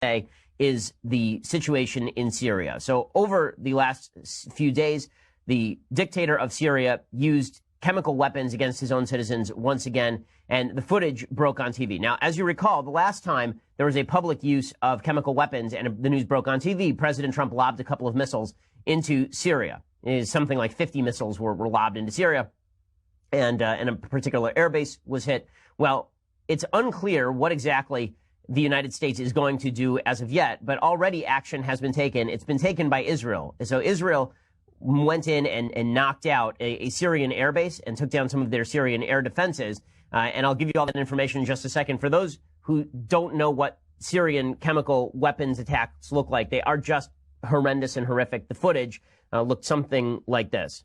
today is the situation in Syria. So over the last few days, the dictator of Syria used chemical weapons against his own citizens once again, and the footage broke on TV. Now, as you recall, the last time there was a public use of chemical weapons and the news broke on TV, President Trump lobbed a couple of missiles into Syria. Something like 50 missiles were lobbed into Syria, and a particular airbase was hit. Well, it's unclear what exactly the United States is going to do as of yet, but already action has been taken. It's been taken by Israel. So Israel went in and knocked out a Syrian airbase and took down some of their Syrian air defenses. And I'll give you all that information in just a second. For those who don't know what Syrian chemical weapons attacks look like, they are just horrendous and horrific. The footage looked something like this.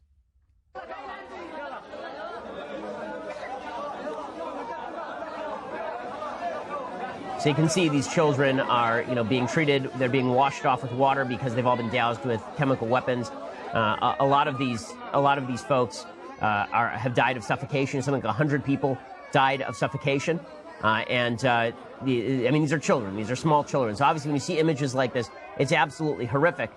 So you can see these children are, being treated. They're being washed off with water because they've all been doused with chemical weapons. A lot of these folks have died of suffocation. Something like 100 people died of suffocation. These are children. These are small children. So obviously, when you see images like this, it's absolutely horrific.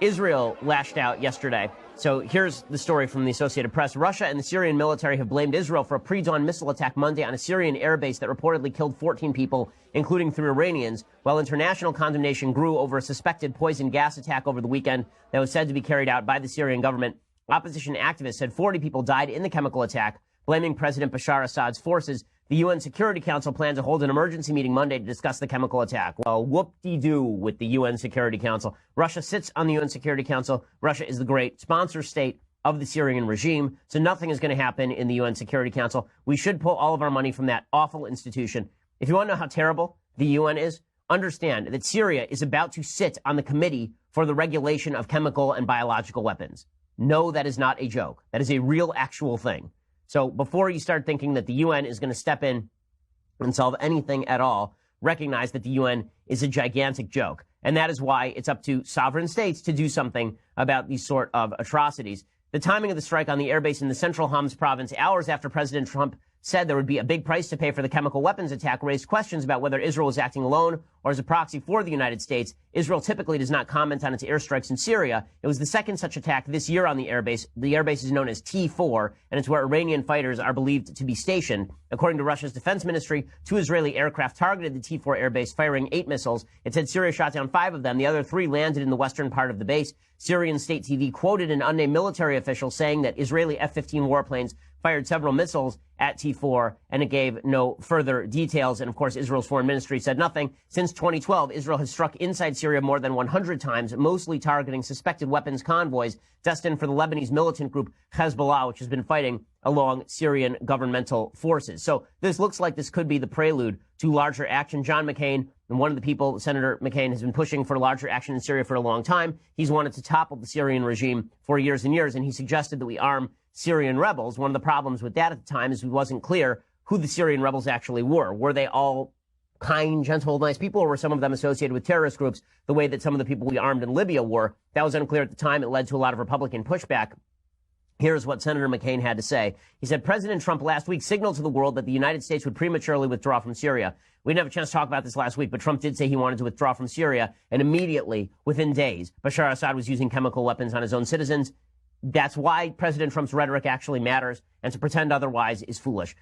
Israel lashed out yesterday. So here's the story from the Associated Press. Russia and the Syrian military have blamed Israel for a pre-dawn missile attack Monday on a Syrian airbase that reportedly killed 14 people, including 3 Iranians, while international condemnation grew over a suspected poison gas attack over the weekend that was said to be carried out by the Syrian government. Opposition activists said 40 people died in the chemical attack, blaming President Bashar Assad's forces. The UN Security Council planned to hold an emergency meeting Monday to discuss the chemical attack. Well, whoop-de-doo with the UN Security Council. Russia sits on the UN Security Council. Russia is the great sponsor state of the Syrian regime, so nothing is going to happen in the UN Security Council. We should pull all of our money from that awful institution. If you want to know how terrible the UN is, understand that Syria is about to sit on the Committee for the Regulation of Chemical and Biological Weapons. No, that is not a joke. That is a real, actual thing. So before you start thinking that the UN is going to step in and solve anything at all, recognize that the UN is a gigantic joke. And that is why it's up to sovereign states to do something about these sort of atrocities. The timing of the strike on the airbase in the central Homs province, hours after President Trump said there would be a big price to pay for the chemical weapons attack, raised questions about whether Israel was acting alone or as a proxy for the United States. Israel typically does not comment on its airstrikes in Syria. It was the second such attack this year on the airbase. The airbase is known as T4, and it's where Iranian fighters are believed to be stationed. According to Russia's defense ministry, 2 Israeli aircraft targeted the T4 airbase, firing 8 missiles. It said Syria shot down 5 of them. The other 3 landed in the western part of the base. Syrian state TV quoted an unnamed military official saying that Israeli F-15 warplanes fired several missiles at T4, and it gave no further details. And of course, Israel's foreign ministry said nothing. Since 2012, Israel has struck inside Syria more than 100 times, mostly targeting suspected weapons convoys destined for the Lebanese militant group Hezbollah, which has been fighting along Syrian governmental forces. So this looks like this could be the prelude to larger action. John McCain, and one of the people, Senator McCain, has been pushing for larger action in Syria for a long time. He's wanted to topple the Syrian regime for years and years, and he suggested that we arm Syrian rebels. One of the problems with that at the time is it wasn't clear who the Syrian rebels actually were. Were they all kind, gentle, nice people, or were some of them associated with terrorist groups the way that some of the people we armed in Libya were? That was unclear at the time. It led to a lot of Republican pushback. Here's what Senator McCain had to say. He said, President Trump last week signaled to the world that the United States would prematurely withdraw from Syria. We didn't have a chance to talk about this last week, but Trump did say he wanted to withdraw from Syria, and immediately, within days, Bashar Assad was using chemical weapons on his own citizens. That's why President Trump's rhetoric actually matters, and to pretend otherwise is foolish.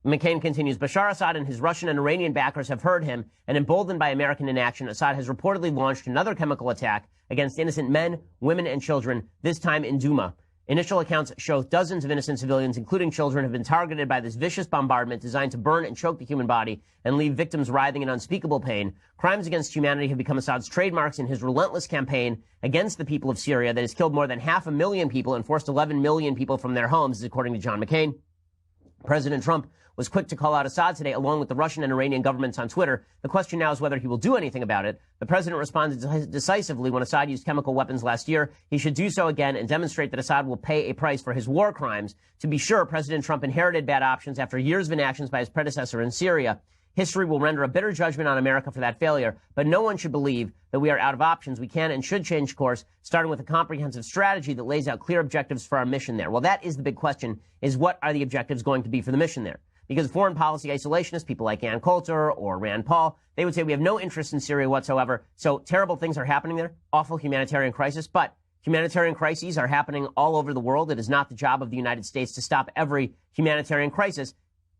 McCain continues, Bashar Assad and his Russian and Iranian backers have heard him, and emboldened by American inaction, Assad has reportedly launched another chemical attack against innocent men, women, and children, this time in Douma. Initial accounts show dozens of innocent civilians, including children, have been targeted by this vicious bombardment designed to burn and choke the human body and leave victims writhing in unspeakable pain. Crimes against humanity have become Assad's trademarks in his relentless campaign against the people of Syria that has killed more than 500,000 people and forced 11 million people from their homes, according to John McCain. President Trump was quick to call out Assad today, along with the Russian and Iranian governments on Twitter. The question now is whether he will do anything about it. The president responded decisively when Assad used chemical weapons last year. He should do so again and demonstrate that Assad will pay a price for his war crimes. To be sure, President Trump inherited bad options after years of inactions by his predecessor in Syria. History will render a bitter judgment on America for that failure, but no one should believe that we are out of options. We can and should change course, starting with a comprehensive strategy that lays out clear objectives for our mission there. Well, that is the big question, is what are the objectives going to be for the mission there? because foreign policy isolationists, people like Ann Coulter or Rand Paul, they would say we have no interest in Syria whatsoever. So terrible things are happening there, awful humanitarian crisis, but humanitarian crises are happening all over the world. It is not the job of the United States to stop every humanitarian crisis.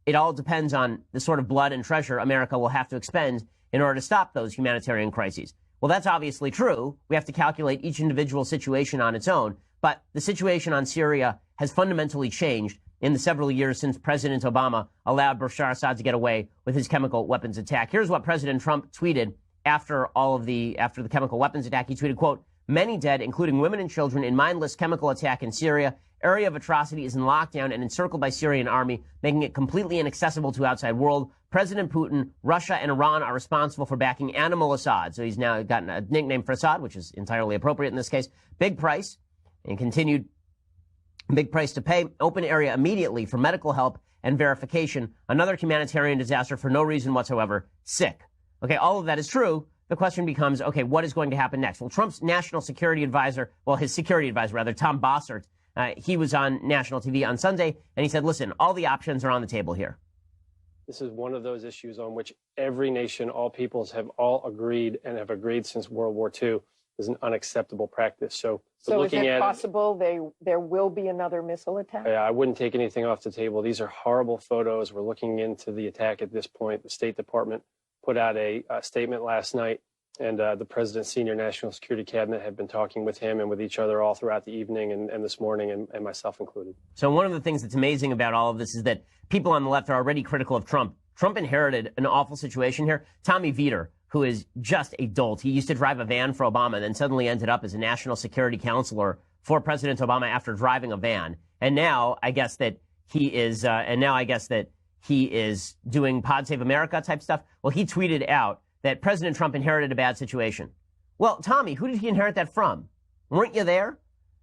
It all depends on the sort of blood and treasure America will have to expend in order to stop those humanitarian crises. Well, that's obviously true. We have to calculate each individual situation on its own. But the situation on Syria has fundamentally changed in the several years since President Obama allowed Bashar Assad to get away with his chemical weapons attack. Here's what President Trump tweeted after the chemical weapons attack. He tweeted, quote, "Many dead, including women and children, in mindless chemical attack in Syria. Area of atrocity is in lockdown and encircled by Syrian army, making it completely inaccessible to outside world. President Putin, Russia, and Iran are responsible for backing Animal Assad." So he's now gotten a nickname for Assad, which is entirely appropriate in this case. Big price, and continued big price to pay. Open area immediately for medical help and verification. Another humanitarian disaster for no reason whatsoever. Sick. Okay, all of that is true. The question becomes, okay, what is going to happen next? Well, Trump's national security advisor, his security advisor, rather, Tom Bossert, he was on national TV on Sunday, and he said, listen, all the options are on the table here. This is one of those issues on which every nation, all peoples have all agreed and have agreed since World War II is an unacceptable practice. So is it possible there will be another missile attack? Yeah, I wouldn't take anything off the table. These are horrible photos. We're looking into the attack at this point. The State Department put out a statement last night, and the president's senior national security cabinet have been talking with him and with each other all throughout the evening and this morning, and myself included. So one of the things that's amazing about all of this is that people on the left are already critical of Trump. Trump inherited an awful situation here. Tommy Vietor, who is just a dolt. He used to drive a van for Obama and then suddenly ended up as a national security counselor for President Obama after driving a van. And now I guess that he is doing Pod Save America type stuff. Well, he tweeted out that President Trump inherited a bad situation. Well, Tommy, who did he inherit that from? Weren't you there?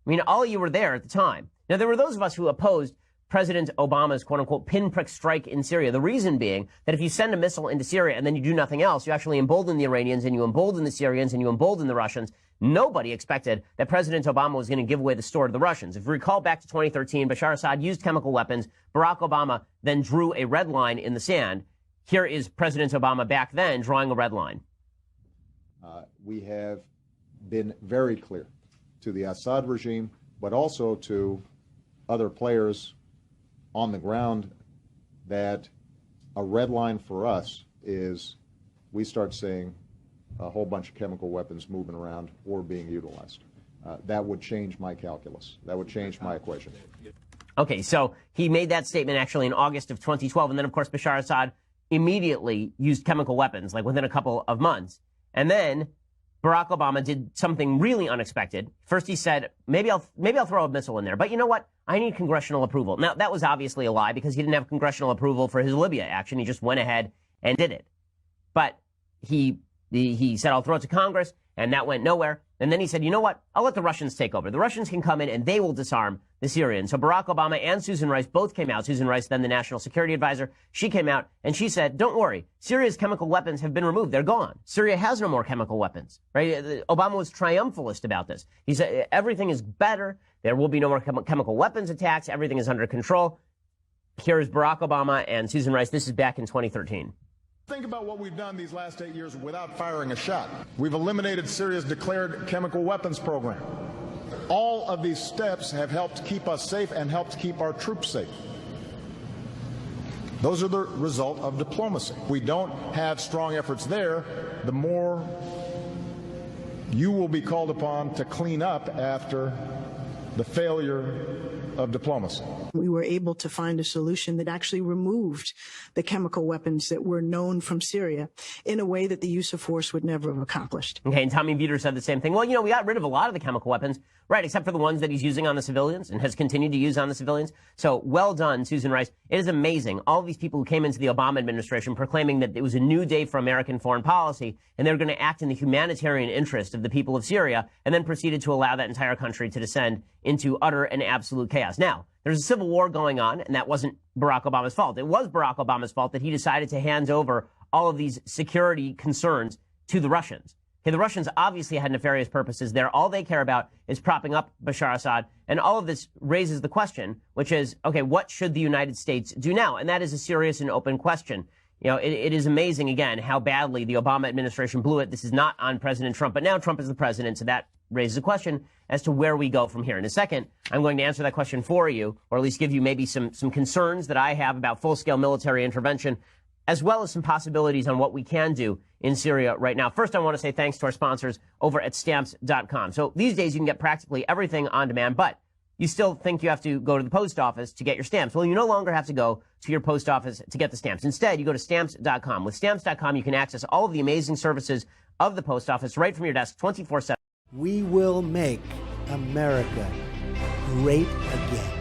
I mean, all of you were there at the time. Now, there were those of us who opposed President Obama's quote-unquote pinprick strike in Syria. The reason being that if you send a missile into Syria and then you do nothing else, you actually embolden the Iranians and you embolden the Syrians and you embolden the Russians. Nobody expected that President Obama was going to give away the store to the Russians. If you recall back to 2013, Bashar Assad used chemical weapons. Barack Obama then drew a red line in the sand. Here is President Obama back then drawing a red line. We have been very clear to the Assad regime, but also to other players on the ground that a red line for us is we start seeing a whole bunch of chemical weapons moving around or being utilized. That would change my calculus. That would change my equation. Okay, so he made that statement actually in August of 2012, and then, of course, Bashar Assad immediately used chemical weapons, like within a couple of months. And then Barack Obama did something really unexpected. First, he said, maybe I'll throw a missile in there. But you know what? I need congressional approval. Now, that was obviously a lie because he didn't have congressional approval for his Libya action. He just went ahead and did it. But he said, I'll throw it to Congress, and that went nowhere. And then he said, you know what? I'll let the Russians take over. The Russians can come in and they will disarm the Syrians. So Barack Obama and Susan Rice both came out. Susan Rice, then the national security advisor, she came out and she said, don't worry. Syria's chemical weapons have been removed. They're gone. Syria has no more chemical weapons, right? Obama was triumphalist about this. He said, everything is better. There will be no more chemical weapons attacks. Everything is under control. Here is Barack Obama and Susan Rice. This is back in 2013. Think about what we've done these last 8 years without firing a shot. We've eliminated Syria's declared chemical weapons program. All of these steps have helped keep us safe and helped keep our troops safe. Those are the result of diplomacy. We don't have strong efforts there, the more you will be called upon to clean up after the failure of diplomacy. We were able to find a solution that actually removed the chemical weapons that were known from Syria in a way that the use of force would never have accomplished. Okay, and Tommy Vietor said the same thing. Well, you know, we got rid of a lot of the chemical weapons, right, except for the ones that he's using on the civilians and has continued to use on the civilians. So well done, Susan Rice. It is amazing. All of these people who came into the Obama administration proclaiming that it was a new day for American foreign policy and they're going to act in the humanitarian interest of the people of Syria, and then proceeded to allow that entire country to descend into utter and absolute chaos. Now, there's a civil war going on, and that wasn't Barack Obama's fault. It was Barack Obama's fault that he decided to hand over all of these security concerns to the Russians. Okay, the Russians obviously had nefarious purposes there. All they care about is propping up Bashar Assad. And all of this raises the question, which is, okay, what should the United States do now? And that is a serious and open question. You know, it is amazing, again, how badly the Obama administration blew it. This is not on President Trump, but now Trump is the president, so that raises a question as to where we go from here. In a second, I'm going to answer that question for you, or at least give you maybe some concerns that I have about full-scale military intervention, as well as some possibilities on what we can do in Syria right now. First, I want to say thanks to our sponsors over at Stamps.com. So these days, you can get practically everything on demand, but you still think you have to go to the post office to get your stamps. Well, you no longer have to go to your post office to get the stamps. Instead, you go to Stamps.com. With Stamps.com, you can access all of the amazing services of the post office right from your desk 24/7. We will make America great again.